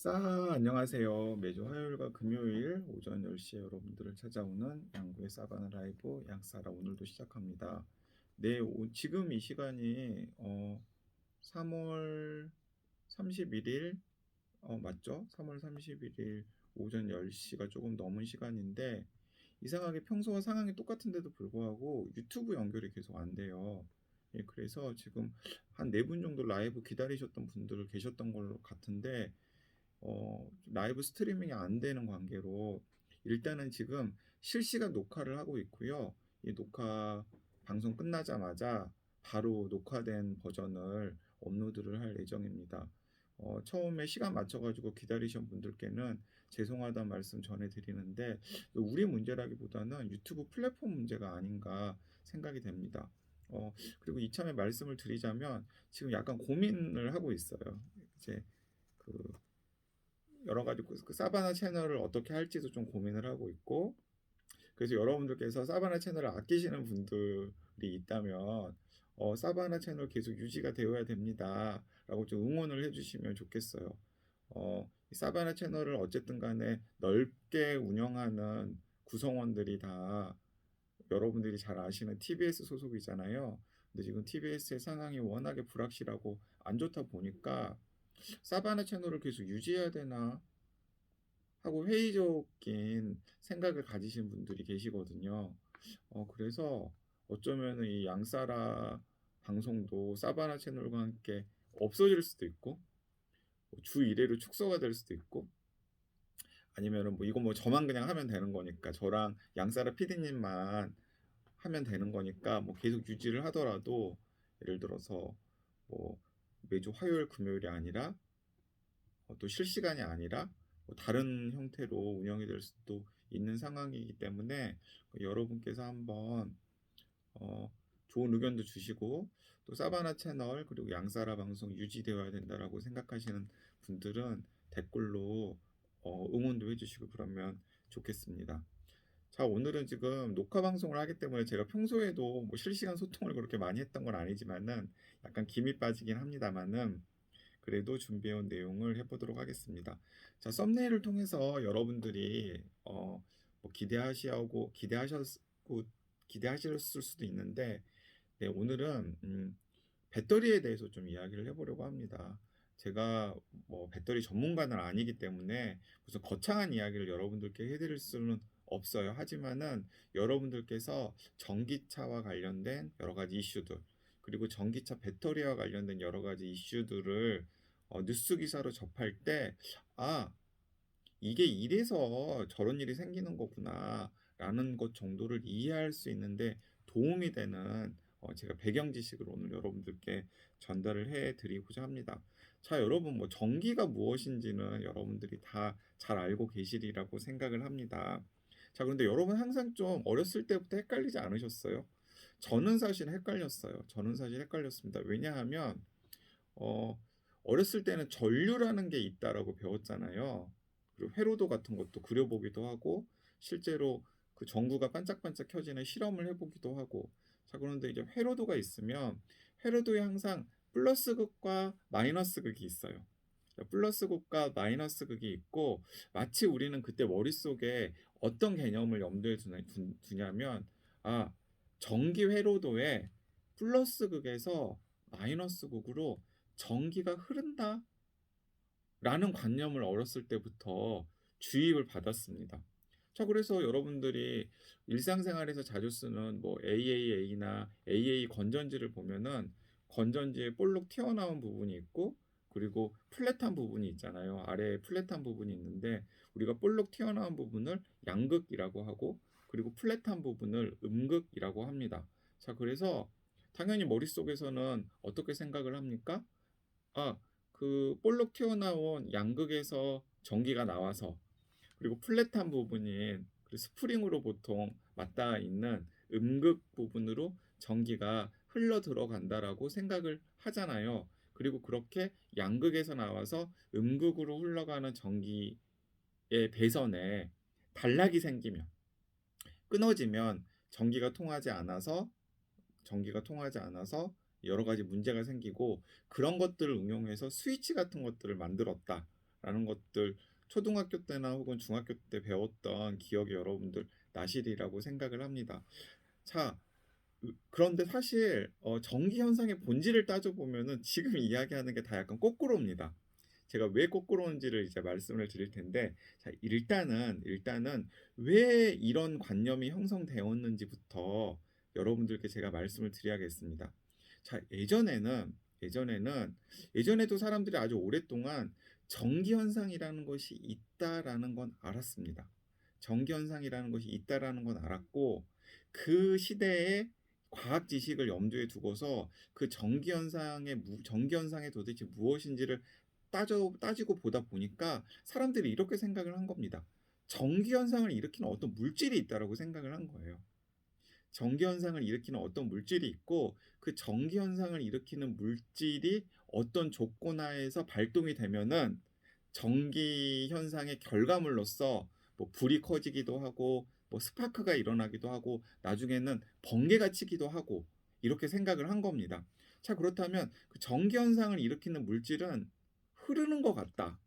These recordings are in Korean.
안녕하세요. 매주 화요일과 금요일 오전 10시에 여러분들을 찾아오는 양구의 사바나 라이브 양싸라 오늘도 시작합니다. 네, 지금 이 시간이 3월 31일 맞죠? 3월 31일 오전 10시가 조금 넘은 시간인데 이상하게 평소와 상황이 똑같은데도 불구하고 유튜브 연결이 계속 안 돼요. 예, 그래서 지금 한 4분 정도 라이브 기다리셨던 분들 계셨던 걸로 같은데 라이브 스트리밍이 안 되는 관계로 일단은 지금 실시간 녹화를 하고 있고요. 이 녹화 방송 끝나자마자 바로 녹화된 버전을 업로드를 할 예정입니다. 처음에 시간 맞춰 가지고 기다리신 분들께는 죄송하다는 말씀 전해 드리는데 우리 문제라기보다는 유튜브 플랫폼 문제가 아닌가 생각이 됩니다. 그리고 이참에 말씀을 드리자면 지금 약간 고민을 하고 있어요. 이제 그 여러 가지 그 사바나 채널을 어떻게 할지도 좀 고민을 하고 있고, 그래서 여러분들께서 사바나 채널을 아끼시는 분들이 있다면 사바나 채널 계속 유지가 되어야 됩니다라고 좀 응원을 해주시면 좋겠어요. 이 사바나 채널을 어쨌든 간에 넓게 운영하는 구성원들이 다 여러분들이 잘 아시는 TBS 소속이잖아요. 근데 지금 TBS의 상황이 워낙에 불확실하고 안 좋다 보니까 사바나 채널을 계속 유지해야 되나 하고 회의적인 생각을 가지신 분들이 계시거든요. 그래서 어쩌면은 이 양싸라 방송도 사바나 채널과 함께 없어질 수도 있고 주 1회로 축소가 될 수도 있고 아니면은 뭐 이거 뭐 저만 그냥 하면 되는 거니까 저랑 양싸라 PD님만 하면 되는 거니까 뭐 계속 유지를 하더라도 예를 들어서 뭐 매주 화요일 금요일이 아니라 또 실시간이 아니라 뭐 다른 형태로 운영이 될 수도 있는 상황이기 때문에 여러분께서 한번 어 좋은 의견도 주시고 또 사바나 채널 그리고 양싸라 방송 유지되어야 된다라고 생각하시는 분들은 댓글로 응원도 해 주시고 그러면 좋겠습니다. 자, 오늘은 지금 녹화 방송을 하기 때문에 제가 평소에도 뭐 실시간 소통을 그렇게 많이 했던 건 아니지만은 약간 김이 빠지긴 합니다마는 그래도 준비해 온 내용을 해 보도록 하겠습니다. 자, 썸네일을 통해서 여러분들이 뭐 기대하셨을 수도 있는데 네, 오늘은 배터리에 대해서 좀 이야기를 해 보려고 합니다. 제가 뭐 배터리 전문가는 아니기 때문에 무슨 거창한 이야기를 여러분들께 해 드릴 수는 없어요. 하지만은 여러분들께서 전기차와 관련된 여러 가지 이슈들, 그리고 전기차 배터리와 관련된 여러 가지 이슈들을 뉴스 기사로 접할 때 '아, 이게 이래서 저런 일이 생기는 거구나.'라는 것 정도를 이해할 수 있는데 도움이 되는 제가 배경 지식을 오늘 여러분들께 전달을 해 드리고자 합니다. 자, 여러분 뭐 전기가 무엇인지는 여러분들이 다 잘 알고 계시리라고 생각을 합니다. 자, 그런데 여러분 항상 좀 어렸을 때부터 헷갈리지 않으셨어요? 저는 사실 헷갈렸어요. 저는 사실 헷갈렸습니다. 왜냐하면 어 어렸을 때는 전류라는 게 있다라고 배웠잖아요. 그리고 회로도 같은 것도 그려 보기도 하고 실제로 그 전구가 반짝반짝 켜지는 실험을 해 보기도 하고. 자, 그런데 이제 회로도가 있으면 회로도에 항상 플러스 극과 마이너스 극이 있어요. 플러스 극과 마이너스 극이 있고 마치 우리는 그때 머릿속에 어떤 개념을 염두에 두냐면 '아, 전기 회로도에 플러스 극에서 마이너스 극으로 전기가 흐른다.'라는 관념을 어렸을 때부터 주입을 받았습니다. 자, 그래서 여러분들이 일상생활에서 자주 쓰는 뭐 AAA나 AA 건전지를 보면은 건전지에 볼록 튀어나온 부분이 있고 그리고 플랫한 부분이 있잖아요. 아래에 플랫한 부분이 있는데 우리가 볼록 튀어나온 부분을 양극이라고 하고 그리고 플랫한 부분을 음극이라고 합니다. 자, 그래서 당연히 머릿속에서는 어떻게 생각을 합니까? 아, 그 볼록 튀어나온 양극에서 전기가 나와서 그리고 플랫한 부분인 그 스프링으로 보통 맞닿아 있는 음극 부분으로 전기가 흘러 들어간다라고 생각을 하잖아요. 그리고 그렇게 양극에서 나와서 음극으로 흘러가는 전기의 배선에 단락이 생기면 끊어지면 전기가 통하지 않아서 여러 가지 문제가 생기고 그런 것들을 응용해서 스위치 같은 것들을 만들었다. 라는 것들 초등학교 때나 혹은 중학교 때 배웠던 기억이 여러분들 나시리라고 생각을 합니다. 자, 그런데 사실 전기 현상의 본질을 따져 보면은 지금 이야기하는 게 다 약간 거꾸로입니다. 제가 왜 거꾸로운지를 이제 말씀을 드릴 텐데, 자, 일단은 왜 이런 관념이 형성되었는지부터 여러분들께 제가 말씀을 드려야겠습니다. 자, 예전에는 예전에도 사람들이 아주 오랫동안 전기 현상이라는 것이 있다라는 건 알았습니다. 전기 현상이라는 것이 있다라는 건 알았고, 그 시대에 과학 지식을 염두에 두고서 그 전기 현상이 도대체 무엇인지를 따지고 보다 보니까 사람들이 이렇게 생각을 한 겁니다. 전기 현상을 일으키는 어떤 물질이 있다라고 생각을 한 거예요. 전기 현상을 일으키는 어떤 물질이 있고, 그 전기 현상을 일으키는 물질이 어떤 조건 하에서 발동이 되면은 전기 현상의 결과물로서 뭐 불이 커지기도 하고 뭐 스파크가 일어나기도 하고 나중에는 번개가 치기도 하고, 이렇게 생각을 한 겁니다. 자, 그렇다면 그 전기 현상을 일으키는 물질은 흐르는 것 같다라고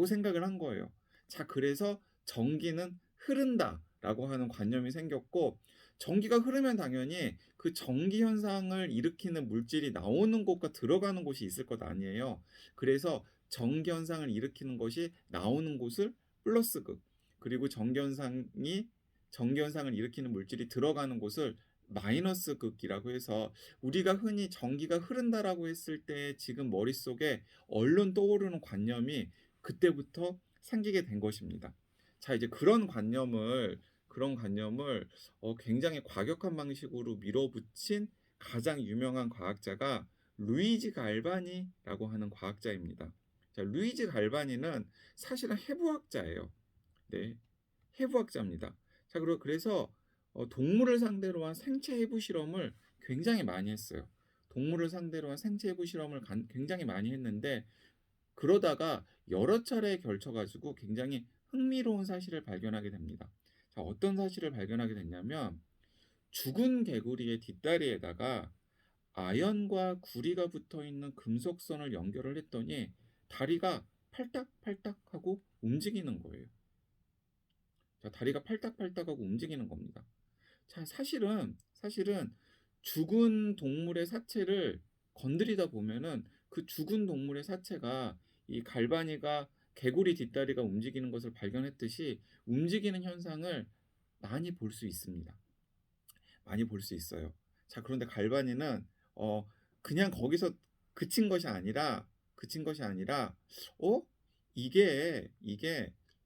생각을 한 거예요. 자, 그래서 전기는 흐른다라고 하는 관념이 생겼고, 전기가 흐르면 당연히 그 전기 현상을 일으키는 물질이 나오는 곳과 들어가는 곳이 있을 것 아니에요. 그래서 전기 현상을 일으키는 것이 나오는 곳을 플러스극, 그리고 전기 현상을 일으키는 물질이 들어가는 곳을 마이너스극이라고 해서, 우리가 흔히 전기가 흐른다라고 했을 때 지금 머릿속에 얼른 떠오르는 관념이 그때부터 생기게 된 것입니다. 자, 이제 그런 관념을 굉장히 과격한 방식으로 밀어붙인 가장 유명한 과학자가 루이지 갈바니라고 하는 과학자입니다. 자, 루이지 갈바니는 사실은 해부학자예요. 네, 해부학자입니다. 자, 그래서 동물을 상대로 한 생체 해부 실험을 굉장히 많이 했어요. 동물을 상대로 한 생체 해부 실험을 굉장히 많이 했는데, 그러다가 여러 차례에 걸쳐 가지고 굉장히 흥미로운 사실을 발견하게 됩니다. 자, 어떤 사실을 발견하게 됐냐면, 죽은 개구리의 뒷다리에다가 아연과 구리가 붙어 있는 금속선을 연결을 했더니 다리가 팔딱팔딱하고 움직이는 거예요. 자, 다리가 팔딱팔딱하고 움직이는 겁니다. 자, 사실은 죽은 동물의 사체를 건드리다 보면은 그 죽은 동물의 사체가 이 갈바니가 개구리 뒷다리가 움직이는 것을 발견했듯이 움직이는 현상을 많이 볼 수 있습니다. 많이 볼 수 있어요. 자, 그런데 갈바니는 그냥 거기서 그친 것이 아니라 어 이게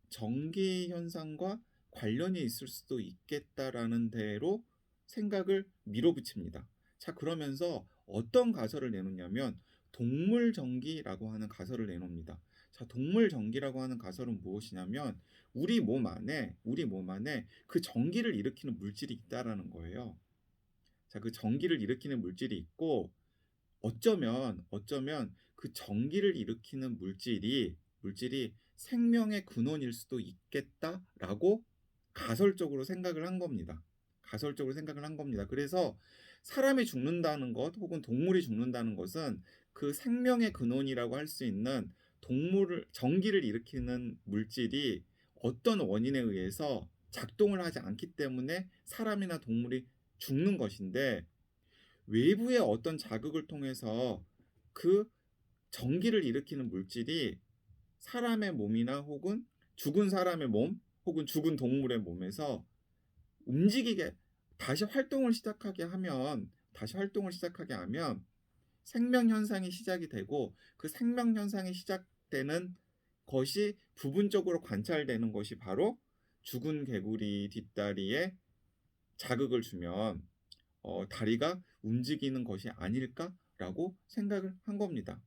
전기 현상과 관련이 있을 수도 있겠다라는 데로 생각을 밀어붙입니다. 자, 그러면서 어떤 가설을 내놓냐면 동물 전기라고 하는 가설을 내놓습니다. 자, 동물 전기라고 하는 가설은 무엇이냐면, 우리 몸 안에 그 전기를 일으키는 물질이 있다라는 거예요. 자, 그 전기를 일으키는 물질이 있고, 어쩌면 그 전기를 일으키는 물질이 생명의 근원일 수도 있겠다라고 가설적으로 생각을 한 겁니다. 그래서 사람이 죽는다는 것 혹은 동물이 죽는다는 것은 그 생명의 근원이라고 할 수 있는 전기를 일으키는 물질이 어떤 원인에 의해서 작동을 하지 않기 때문에 사람이나 동물이 죽는 것인데, 외부의 어떤 자극을 통해서 그 전기를 일으키는 물질이 사람의 몸이나 혹은 죽은 사람의 몸 혹은 죽은 동물의 몸에서 움직이게 다시 활동을 시작하게 하면 생명 현상이 시작이 되고, 그 생명 현상이 시작되는 것이 부분적으로 관찰되는 것이 바로 죽은 개구리 뒷다리에 자극을 주면 다리가 움직이는 것이 아닐까라고 생각을 한 겁니다.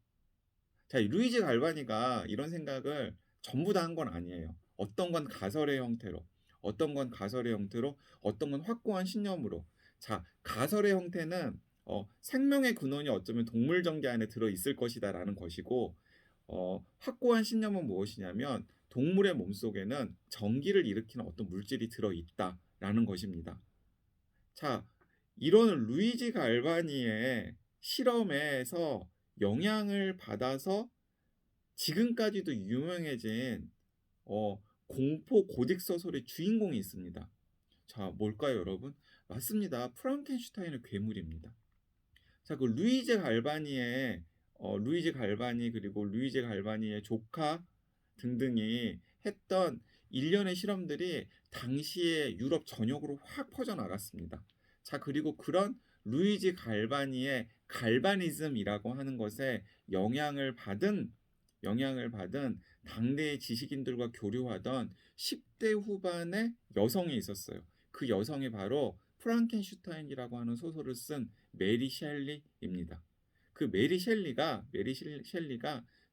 자, 이 루이지 갈바니가 이런 생각을 전부 다 한 건 아니에요. 어떤 건 가설의 형태로, 어떤 건 확고한 신념으로. 자, 가설의 형태는 생명의 근원이 어쩌면 동물 전기 안에 들어 있을 것이다라는 것이고, 확고한 신념은 무엇이냐면 동물의 몸속에는 전기를 일으키는 어떤 물질이 들어 있다라는 것입니다. 자, 이런 루이지 갈바니의 실험에서 영향을 받아서 지금까지도 유명해진 공포 고딕 소설의 주인공이 있습니다. 자, 뭘까요, 여러분? 맞습니다. 프랑켄슈타인의 괴물입니다. 자, 그 루이지 갈바니 그리고 루이지 갈바니의 조카 등등이 했던 일련의 실험들이 당시에 유럽 전역으로 확 퍼져 나갔습니다. 자, 그리고 그런 루이지 갈바니의 갈바니즘이라고 하는 것에 영향을 받은 당대의 지식인들과 교류하던 10대 후반의 여성이 있었어요. 그 여성이 바로 프랑켄슈타인이라고 하는 소설을 쓴 메리 셸리입니다. 그 메리 셸리가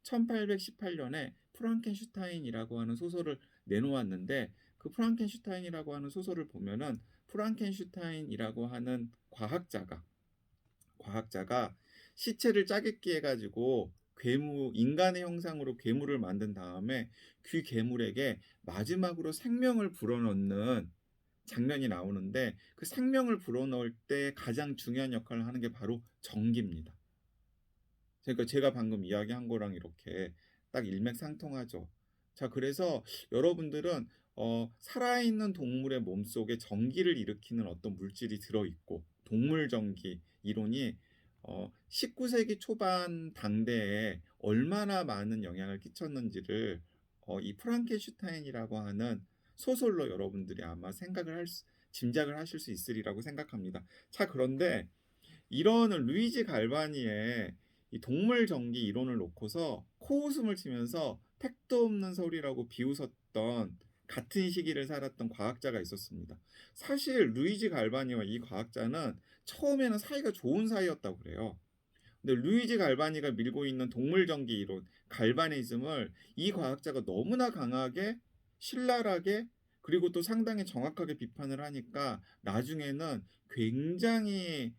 1818년에 프랑켄슈타인이라고 하는 소설을 내놓았는데, 그 프랑켄슈타인이라고 하는 소설을 보면은 프랑켄슈타인이라고 하는 과학자가 시체를 짜깁기 해가지고 인간의 형상으로 괴물을 만든 다음에 그 괴물에게 마지막으로 생명을 불어넣는 장면이 나오는데, 그 생명을 불어넣을 때 가장 중요한 역할을 하는 게 바로 전기입니다. 그러니까 제가 방금 이야기한 거랑 이렇게 딱 일맥상통하죠. 자, 그래서 여러분들은 살아있는 동물의 몸속에 전기를 일으키는 어떤 물질이 들어있고, 동물 전기 이론이 19세기 초반 당대에 얼마나 많은 영향을 끼쳤는지를 이 프랑켄슈타인이라고 하는 소설로 여러분들이 아마 짐작을 하실 수 있으리라고 생각합니다. 자, 그런데 이런 루이지 갈바니의 이 동물 전기 이론을 놓고서 코웃음을 치면서 택도 없는 소리라고 비웃었던, 같은 시기를 살았던 과학자가 있었습니다. 사실 루이지 갈바니와 이 과학자는 처음에는 사이가 좋은 사이였다고 그래요. 근데 루이지 갈바니가 밀고 있는 동물 전기 이론, 갈바니즘을 이 과학자가 너무나 강하게, 신랄하게, 그리고 또 상당히 정확하게 비판을 하니까 나중에는 굉장히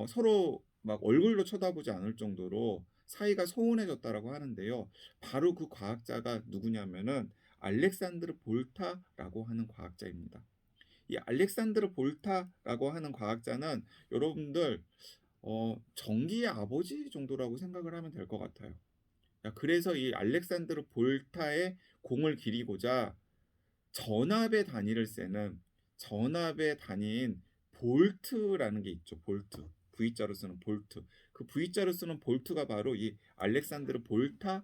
서로 막 얼굴로 쳐다보지 않을 정도로 사이가 소원해졌다라고 하는데요. 바로 그 과학자가 누구냐면은 알렉산드르 볼타라고 하는 과학자입니다. 이 알렉산드르 볼타라고 하는 과학자는 여러분들 전기의 아버지 정도라고 생각을 하면 될 것 같아요. 그래서 이 알렉산드르 볼타의 공을 기리고자 전압의 단위인 볼트라는 게 있죠. 볼트. V자로 쓰는 볼트. 그 V자로 쓰는 볼트가 바로 이 알렉산드르 볼타의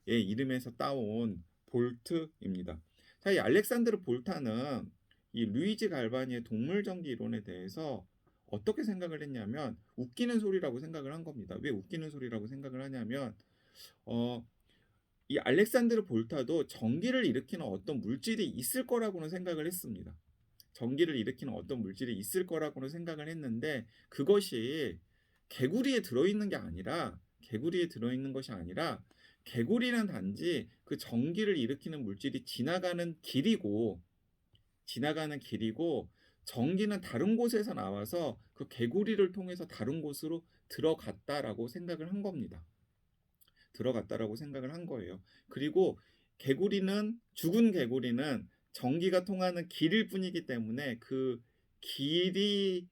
이름에서 따온 볼트입니다. 자, 이 알렉산드르 볼타는 이 루이지 갈바니의 동물 전기 이론에 대해서 어떻게 생각을 했냐면 웃기는 소리라고 생각을 한 겁니다. 왜 웃기는 소리라고 생각을 하냐면 이 알렉산드르 볼타도 전기를 일으키는 어떤 물질이 있을 거라고는 생각을 했습니다. 전기를 일으키는 어떤 물질이 있을 거라고는 생각을 했는데, 그것이 개구리에 들어있는 것이 아니라 개구리는 단지 그 전기를 일으키는 물질이 지나가는 길이고 전기는 다른 곳에서 나와서 그 개구리를 통해서 다른 곳으로 들어갔다라고 생각을 한 겁니다. 들어갔다라고 생각을 한 거예요. 그리고 죽은 개구리는 전기가 통하는 길일 뿐이기 때문에 그 길이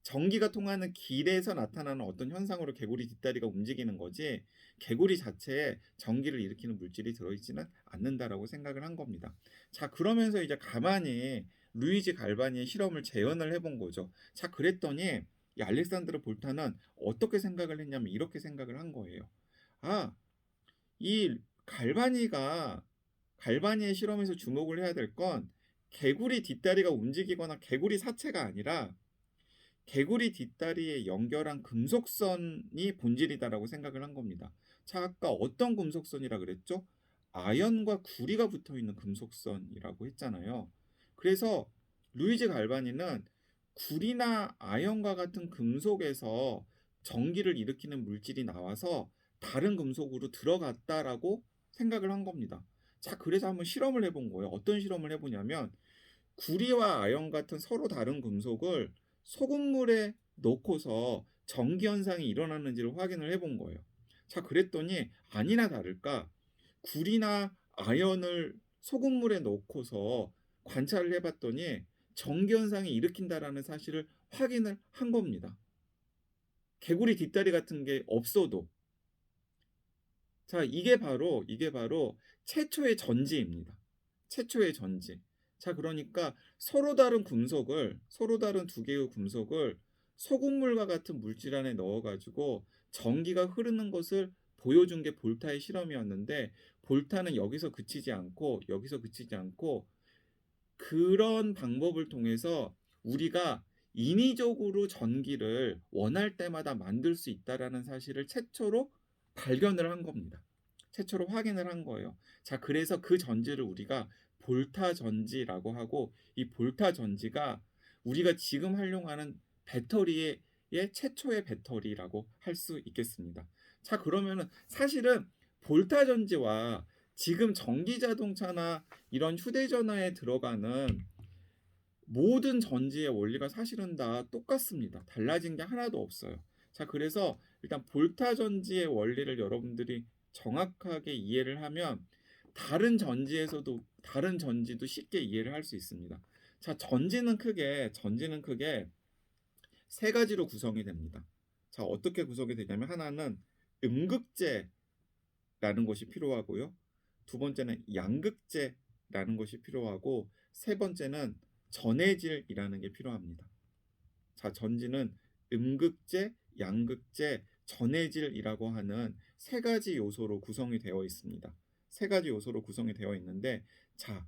전기가 통하는 길에서 나타나는 어떤 현상으로 개구리 뒷다리가 움직이는 거지, 개구리 자체에 전기를 일으키는 물질이 들어있지는 않는다라고 생각을 한 겁니다. 자, 그러면서 이제 가만히 루이지 갈바니의 실험을 재현을 해본 거죠. 자, 그랬더니 이 알렉산드르 볼타는 어떻게 생각을 했냐면 이렇게 생각을 한 거예요. 이 갈바니의 실험에서 주목을 해야 될 건 개구리 뒷다리가 움직이거나 개구리 사체가 아니라 개구리 뒷다리에 연결한 금속선이 본질이다라고 생각을 한 겁니다. 자, 아까 어떤 금속선이라 그랬죠? 아연과 구리가 붙어 있는 금속선이라고 했잖아요. 그래서 루이지 갈바니는 구리나 아연과 같은 금속에서 전기를 일으키는 물질이 나와서 다른 금속으로 들어갔다라고 생각을 한 겁니다. 자, 그래서 한번 실험을 해본 거예요. 어떤 실험을 해보냐면 구리와 아연 같은 서로 다른 금속을 소금물에 넣고서 전기 현상이 일어나는지를 확인을 해본 거예요. 자, 그랬더니 아니나 다를까 구리나 아연을 소금물에 넣고서 관찰을 해봤더니 전기 현상이 일으킨다라는 사실을 확인을 한 겁니다. 개구리 뒷다리 같은 게 없어도. 자, 이게 바로 최초의 전지입니다. 최초의 전지. 자, 그러니까 서로 다른 두 개의 금속을 소금물과 같은 물질 안에 넣어 가지고 전기가 흐르는 것을 보여준 게 볼타의 실험이었는데, 볼타는 여기서 그치지 않고 그런 방법을 통해서 우리가 인위적으로 전기를 원할 때마다 만들 수 있다라는 사실을 최초로 발견을 한 겁니다. 최초로 확인을 한 거예요. 자, 그래서 그 전지를 우리가 볼타 전지라고 하고, 이 볼타 전지가 우리가 지금 활용하는 배터리의 최초의 배터리라고 할 수 있겠습니다. 자, 그러면은 사실은 볼타 전지와 지금 전기 자동차나 이런 휴대전화에 들어가는 모든 전지의 원리가 사실은 다 똑같습니다. 달라진 게 하나도 없어요. 자, 그래서 일단 볼타 전지의 원리를 여러분들이 정확하게 이해를 하면 다른 전지도 쉽게 이해를 할 수 있습니다. 자, 전지는 크게 세 가지로 구성이 됩니다. 자, 어떻게 구성이 되냐면, 하나는 음극재라는 것이 필요하고요. 두 번째는 양극재라는 것이 필요하고, 세 번째는 전해질이라는 게 필요합니다. 자, 전지는 음극재, 양극재, 전해질이라고 하는 세 가지 요소로 구성이 되어 있습니다. 세 가지 요소로 구성이 되어 있는데, 자,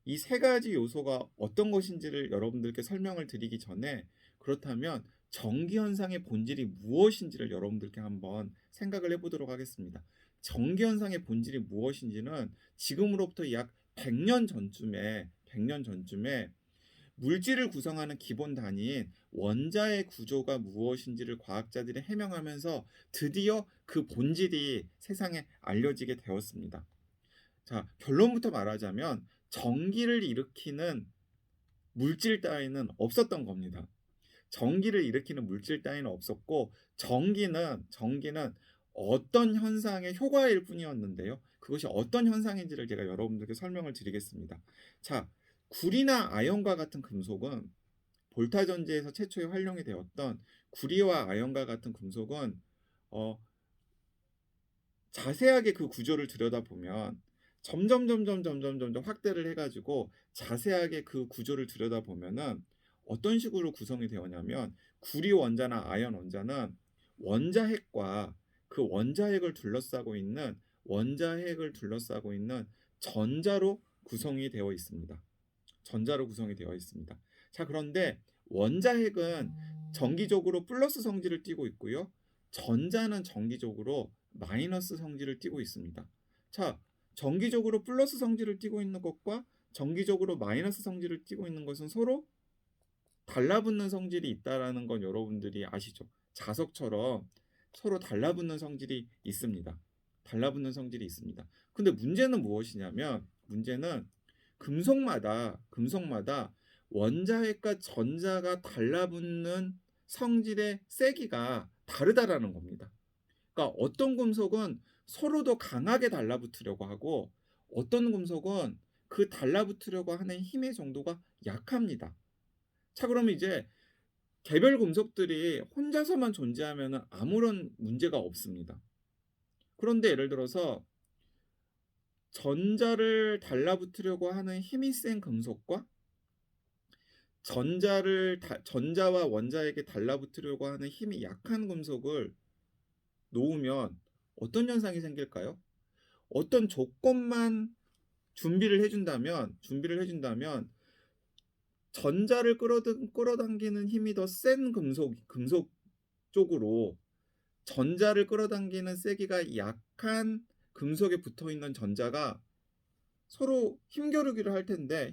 이 세 가지 요소가 어떤 것인지를 여러분들께 설명을 드리기 전에, 그렇다면 전기 현상의 본질이 무엇인지를 여러분들께 한번 생각을 해보도록 하겠습니다. 전기 현상의 본질이 무엇인지는 지금으로부터 약 100년 전쯤에 물질을 구성하는 기본 단위인 원자의 구조가 무엇인지를 과학자들이 해명하면서 드디어 그 본질이 세상에 알려지게 되었습니다. 자, 결론부터 말하자면 전기를 일으키는 물질 따위는 없었던 겁니다. 전기를 일으키는 물질 따위는 없었고, 전기는 어떤 현상의 효과일 뿐이었는데요. 그것이 어떤 현상인지를 제가 여러분들께 설명을 드리겠습니다. 자, 구리나 아연과 같은 금속은, 볼타 전지에서 최초에 활용이 되었던 구리와 아연과 같은 금속은 어, 자세하게 그 구조를 들여다보면 점점 확대를 해가지고 자세하게 그 구조를 들여다보면은 어떤 식으로 구성이 되었냐면, 구리 원자나 아연 원자는 원자핵과 그 원자핵을 둘러싸고 있는 전자로 구성이 되어 있습니다. 자, 그런데 원자핵은 정기적으로 플러스 성질을 띠고 있고요. 전자는 정기적으로 마이너스 성질을 띠고 있습니다. 자, 정기적으로 플러스 성질을 띠고 있는 것과 정기적으로 마이너스 성질을 띠고 있는 것은 서로 달라붙는 성질이 있다라는 건 여러분들이 아시죠? 자석처럼 서로 달라붙는 성질이 있습니다. 근데 문제는 무엇이냐면, 금속마다 원자핵과 전자가 달라붙는 성질의 세기가 다르다라는 겁니다. 그러니까 어떤 금속은 서로도 강하게 달라붙으려고 하고, 어떤 금속은 그 달라붙으려고 하는 힘의 정도가 약합니다. 자, 그러면 이제 개별 금속들이 혼자서만 존재하면 아무런 문제가 없습니다. 그런데 예를 들어서 전자를 달라붙으려고 하는 힘이 센 금속과 전자와 원자에게 달라붙으려고 하는 힘이 약한 금속을 놓으면 어떤 현상이 생길까요? 어떤 조건만 준비를 해준다면 전자를 끌어당기는 힘이 더 센 금속 쪽으로, 전자를 끌어당기는 세기가 약한 금속에 붙어 있는 전자가 서로 힘겨루기를 할 텐데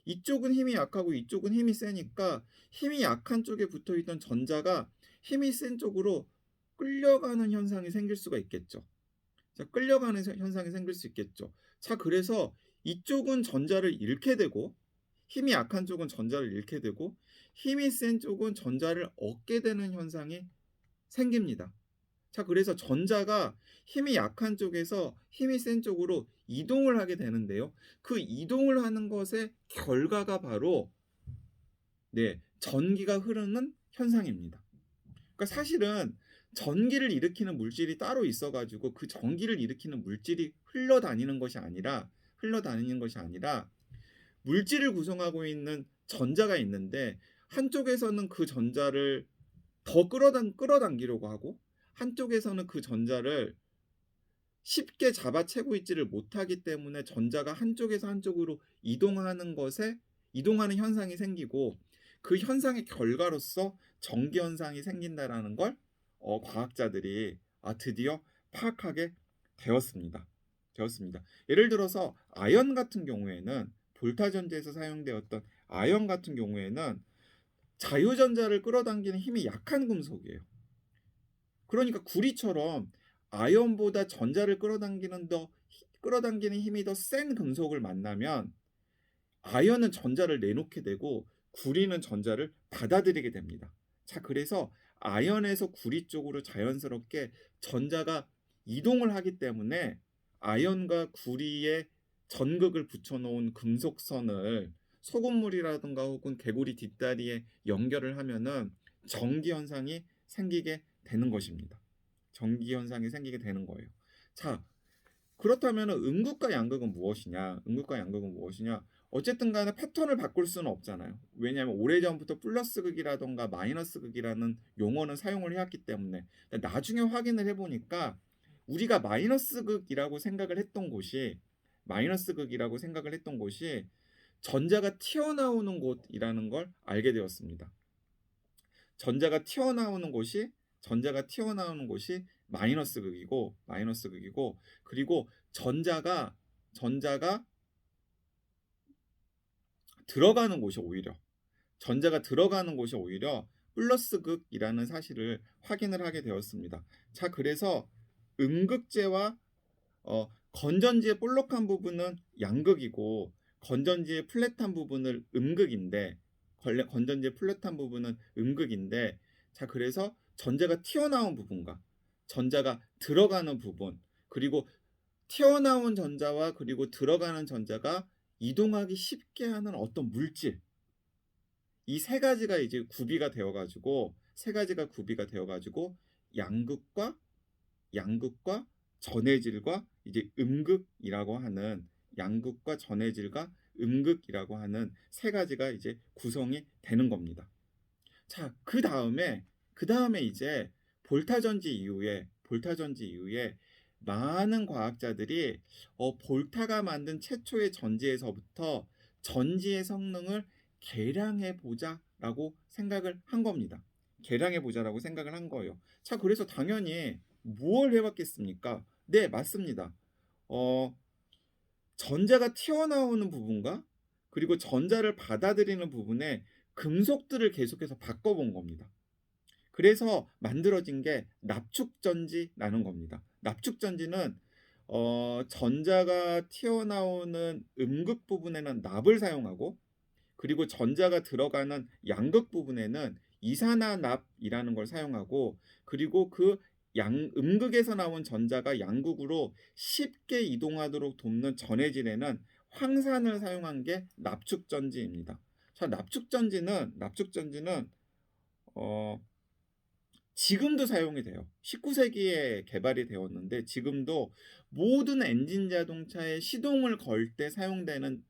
이쪽은 힘이 약하고 이쪽은 힘이 세니까 힘이 약한 쪽에 붙어 있던 전자가 힘이 센 쪽으로 끌려가는 현상이 생길 수가 있겠죠. 자, 끌려가는 현상이 생길 수 있겠죠. 자, 그래서 이쪽은 전자를 잃게 되고, 힘이 약한 쪽은 전자를 잃게 되고, 힘이 센 쪽은 전자를 얻게 되는 현상이 생깁니다. 자, 그래서 전자가 힘이 약한 쪽에서 힘이 센 쪽으로 이동을 하게 되는데요. 그 이동을 하는 것의 결과가 바로 전기가 흐르는 현상입니다. 그러니까 사실은 전기를 일으키는 물질이 따로 있어 가지고 그 전기를 일으키는 물질이 흘러다니는 것이 아니라 물질을 구성하고 있는 전자가 있는데 한쪽에서는 그 전자를 더 끌어당기려고 하고 한쪽에서는 그 전자를 쉽게 잡아채고 있지를 못하기 때문에 전자가 한쪽에서 한쪽으로 이동하는 현상이 생기고 그 현상의 결과로서 전기 현상이 생긴다라는 걸 과학자들이 드디어 파악하게 되었습니다. 예를 들어서 아연 같은 경우에는 볼타 전지에서 사용되었던 아연 같은 경우에는 자유전자를 끌어당기는 힘이 약한 금속이에요. 그러니까 구리처럼 아연보다 전자를 끌어당기는 힘이 더 센 금속을 만나면 아연은 전자를 내놓게 되고 구리는 전자를 받아들이게 됩니다. 자, 그래서 아연에서 구리 쪽으로 자연스럽게 전자가 이동을 하기 때문에 아연과 구리에 전극을 붙여 놓은 금속선을 소금물이라든가 혹은 개구리 뒷다리에 연결을 하면은 전기 현상이 생기게 되는 것입니다. 전기 현상이 생기게 되는 거예요. 자, 그렇다면 음극과 양극은 무엇이냐? 어쨌든 간에 패턴을 바꿀 수는 없잖아요. 왜냐하면 오래전부터 플러스 극이라든가 마이너스 극이라는 용어는 사용을 해왔기 때문에. 나중에 확인을 해보니까 우리가 마이너스 극이라고 생각을 했던 곳이 전자가 튀어나오는 곳이라는 걸 알게 되었습니다. 전자가 튀어나오는 곳이 마이너스 극이고 그리고 전자가 들어가는 곳이 오히려 플러스 극이라는 사실을 확인을 하게 되었습니다. 자, 그래서 음극재와 건전지의 볼록한 부분은 양극이고 건전지의 플랫한 부분은 음극인데 자, 그래서 전자가 튀어나온 부분과 전자가 들어가는 부분 그리고 튀어나온 전자와 그리고 들어가는 전자가 이동하기 쉽게 하는 어떤 물질 이 세 가지가 이제 구비가 되어 가지고 양극과 전해질과 이제 음극이라고 하는 세 가지가 이제 구성이 되는 겁니다. 자, 그다음에 이제 볼타전지 이후에 많은 과학자들이 볼타가 만든 최초의 전지에서부터 전지의 성능을 계량해 보자라고 생각을 한 겁니다. 자, 그래서 당연히 무엇을 해봤겠습니까? 네, 맞습니다. 전자가 튀어나오는 부분과 그리고 전자를 받아들이는 부분에 금속들을 계속해서 바꿔본 겁니다. 그래서 만들어진 게 납축전지라는 겁니다. 납축전지는 전자가 튀어나오는 음극 부분에는 납을 사용하고 그리고 전자가 들어가는 양극 부분에는 이산화납이라는 걸 사용하고 그리고 그 음극에서 나온 전자가 양극으로 쉽게 이동하도록 돕는 전해질에는 황산을 사용한 게 납축전지입니다. 자, 납축전지는 지금도 사용이 돼요. 19세기에 개발이 되었는데 지금도 모든 엔진 자동차에 시동을 걸 때 사용되는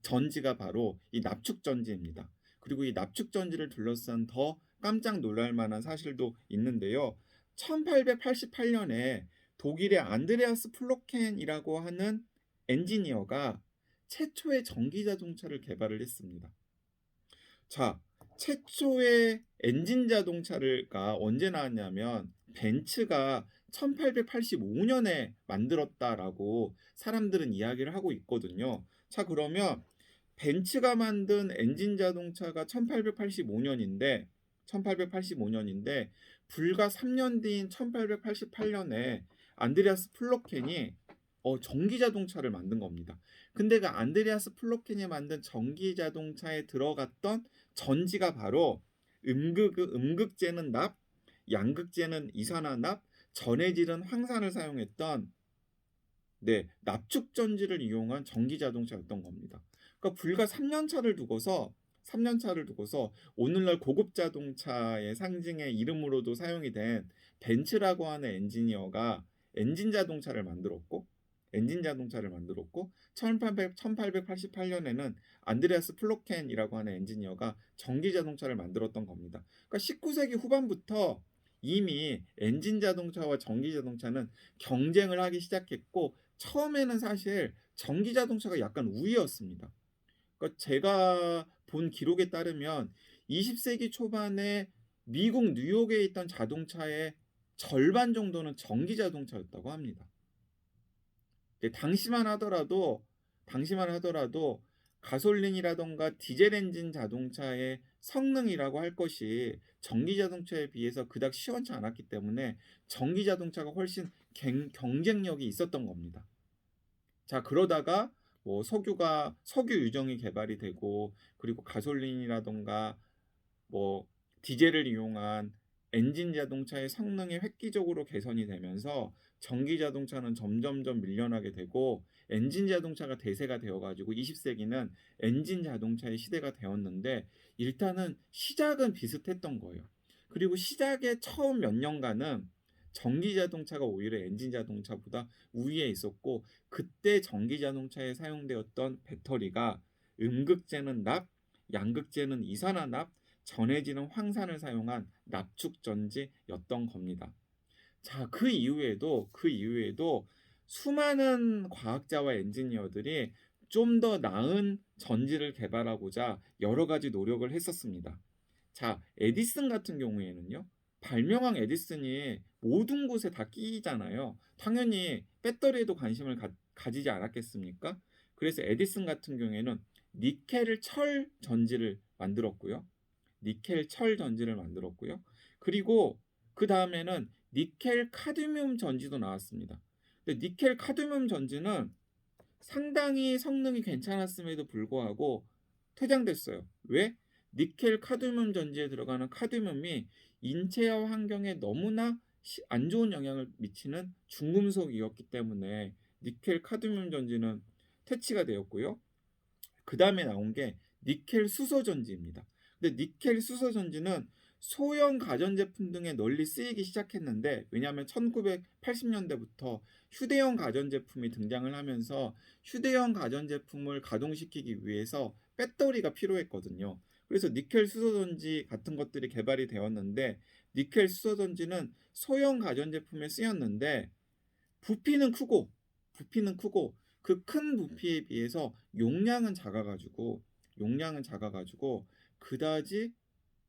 전지가 바로 이 납축전지입니다. 그리고 이 납축전지를 둘러싼 더 깜짝 놀랄 만한 사실도 있는데요. 1888년에 독일의 안드레아스 플로켄이라고 하는 엔지니어가 최초의 전기자동차를 개발을 했습니다. 자, 최초의 엔진 자동차가 언제 나왔냐면 벤츠가 1885년에 만들었다라고 사람들은 이야기를 하고 있거든요. 자, 그러면 벤츠가 만든 엔진 자동차가 1885년인데 불과 3년 뒤인 1888년에 안드레아스 플로켄이 전기 자동차를 만든 겁니다. 근데 그 안드레아스 플로켄이 만든 전기 자동차에 들어갔던 전지가 바로 음극재는 납, 양극재는 이산화납, 전해질은 황산을 사용했던 납축전지를 이용한 전기 자동차였던 겁니다. 그러니까 불과 3년 차를 두고서 3년 차를 두고서 오늘날 고급 자동차의 상징의 이름으로도 사용이 된 벤츠라고 하는 엔지니어가 엔진 자동차를 만들었고 1888년에는 안드레아스 플로켄이라고 하는 엔지니어가 전기 자동차를 만들었던 겁니다. 그러니까 19세기 후반부터 이미 엔진 자동차와 전기 자동차는 경쟁을 하기 시작했고 처음에는 사실 전기 자동차가 약간 우위였습니다. 그러니까 제가 본 기록에 따르면 20세기 초반에 미국 뉴욕에 있던 자동차의 절반 정도는 전기 자동차였다고 합니다. 근데 당시만 하더라도 가솔린이라든가 디젤 엔진 자동차의 성능이라고 할 것이 전기 자동차에 비해서 그닥 시원치 않았기 때문에 전기 자동차가 훨씬 경쟁력이 있었던 겁니다. 자, 그러다가 뭐 석유 유정이 개발이 되고 그리고 가솔린이라든가 뭐 디젤을 이용한 엔진 자동차의 성능이 획기적으로 개선이 되면서 전기 자동차는 점점점 밀려나게 되고 엔진 자동차가 대세가 되어 가지고 20세기는 엔진 자동차의 시대가 되었는데 일단은 시작은 비슷했던 거예요. 그리고 시작의 처음 몇 년간은 전기 자동차가 오히려 엔진 자동차보다 우위에 있었고 그때 전기 자동차에 사용되었던 배터리가 음극재는 납, 양극재는 이산화납, 전해지는 황산을 사용한 납축전지였던 겁니다. 자, 그 이후에도 수많은 과학자와 엔지니어들이 좀 더 나은 전지를 개발하고자 여러 가지 노력을 했었습니다. 자, 에디슨 같은 경우에는요. 발명왕 에디슨이 모든 곳에 다 끼잖아요. 당연히 배터리에도 관심을 가지지 않았겠습니까? 그래서 에디슨 같은 경우에는 니켈 철 전지를 만들었고요. 니켈 철 전지를 만들었고요. 그리고 그 다음에는 니켈 카드뮴 전지도 나왔습니다. 근데 니켈 카드뮴 전지는 상당히 성능이 괜찮았음에도 불구하고 퇴장됐어요. 왜? 니켈 카드뮴 전지에 들어가는 카드뮴이 인체와 환경에 너무나 안 좋은 영향을 미치는 중금속이었기 때문에 니켈 카드뮴 전지는 퇴치가 되었고요. 그 다음에 나온 게 니켈 수소 전지입니다. 근데 니켈 수소 전지는 소형 가전제품 등에 널리 쓰이기 시작했는데 왜냐하면 1980년대부터 휴대용 가전제품이 등장을 하면서 휴대용 가전제품을 가동시키기 위해서 배터리가 필요했거든요. 그래서 니켈 수소전지 같은 것들이 개발이 되었는데 니켈 수소전지는 소형 가전제품에 쓰였는데 부피는 크고 그 큰 부피에 비해서 용량은 작아 가지고 그다지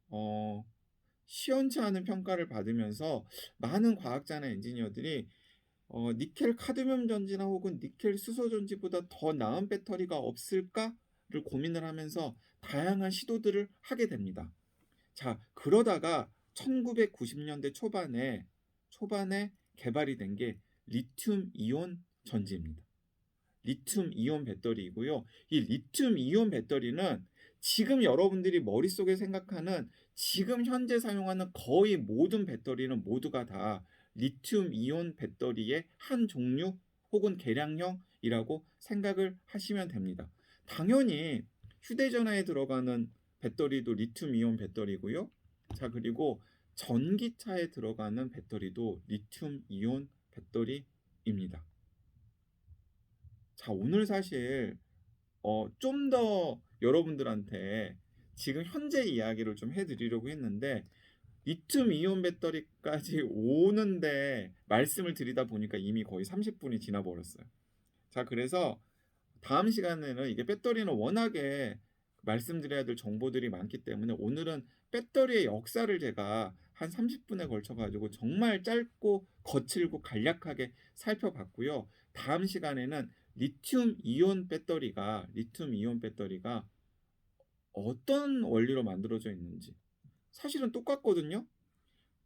어 시원치 않은 평가를 받으면서 많은 과학자나 엔지니어들이 니켈 카드뮴 전지나 혹은 니켈 수소 전지보다 더 나은 배터리가 없을까를 고민을 하면서 다양한 시도들을 하게 됩니다. 자, 그러다가 1990년대 초반에 개발이 된 게 리튬 이온 전지입니다. 리튬 이온 배터리이고요. 이 리튬 이온 배터리는 지금 여러분들이 머릿속에 생각하는 지금 현재 사용하는 거의 모든 배터리는 모두가 다 리튬 이온 배터리의 한 종류 혹은 개량형이라고 생각을 하시면 됩니다. 당연히 휴대전화에 들어가는 배터리도 리튬 이온 배터리고요. 자, 그리고 전기차에 들어가는 배터리도 리튬 이온 배터리입니다. 자, 오늘 사실 좀 더 여러분들한테 지금 현재 이야기를 좀 해 드리려고 했는데 리튬 이온 배터리까지 오는데 말씀을 드리다 보니까 이미 거의 30분이 지나 버렸어요. 자, 그래서 다음 시간에는 이게 배터리는 워낙에 말씀드려야 될 정보들이 많기 때문에 오늘은 배터리의 역사를 제가 한 30분에 걸쳐 가지고 정말 짧고 거칠고 간략하게 살펴봤고요. 다음 시간에는 리튬 이온 배터리가 어떤 원리로 만들어져 있는지 사실은 똑같거든요.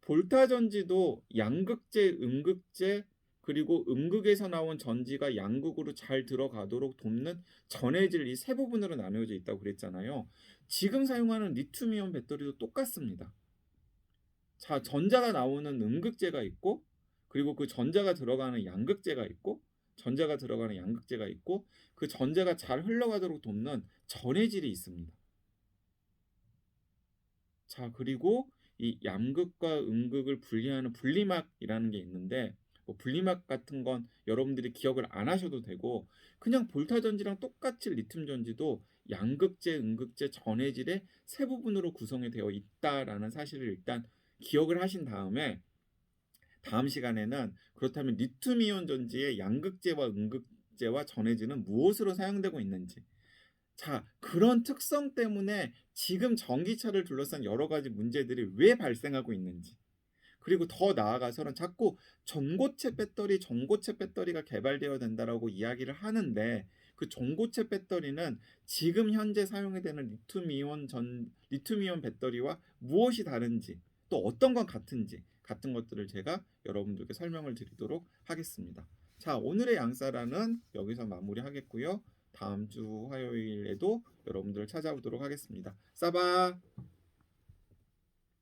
볼타 전지도 양극재, 음극재 그리고 음극에서 나온 전지가 양극으로 잘 들어가도록 돕는 전해질 이 세 부분으로 나누어져 있다고 그랬잖아요. 지금 사용하는 리튬이온 배터리도 똑같습니다. 자, 전자가 나오는 음극재가 있고 그리고 그 전자가 들어가는 양극재가 있고 그 전자가 잘 흘러가도록 돕는 전해질이 있습니다. 자, 그리고 이 양극과 음극을 분리하는 분리막이라는 게 있는데 분리막 같은 건 여러분들이 기억을 안 하셔도 되고 그냥 볼타 전지랑 똑같이 리튬 전지도 양극재, 음극재, 전해질의 세 부분으로 구성이 되어 있다라는 사실을 일단 기억을 하신 다음에 다음 시간에는 그렇다면 리튬이온 전지의 양극재와 음극재와 전해질은 무엇으로 사용되고 있는지, 자, 그런 특성 때문에 지금 전기차를 둘러싼 여러 가지 문제들이 왜 발생하고 있는지, 그리고 더 나아가서는 자꾸 전고체 배터리가 개발되어야 된다라고 이야기를 하는데 그 전고체 배터리는 지금 현재 사용이 되는 리튬이온 배터리와 무엇이 다른지, 또 어떤 건 같은지 같은 것들을 제가 여러분들께 설명을 드리도록 하겠습니다. 자, 오늘의 양사라는 여기서 마무리하겠고요. 다음 주 화요일에도 여러분들을 찾아오도록 하겠습니다. 싸바.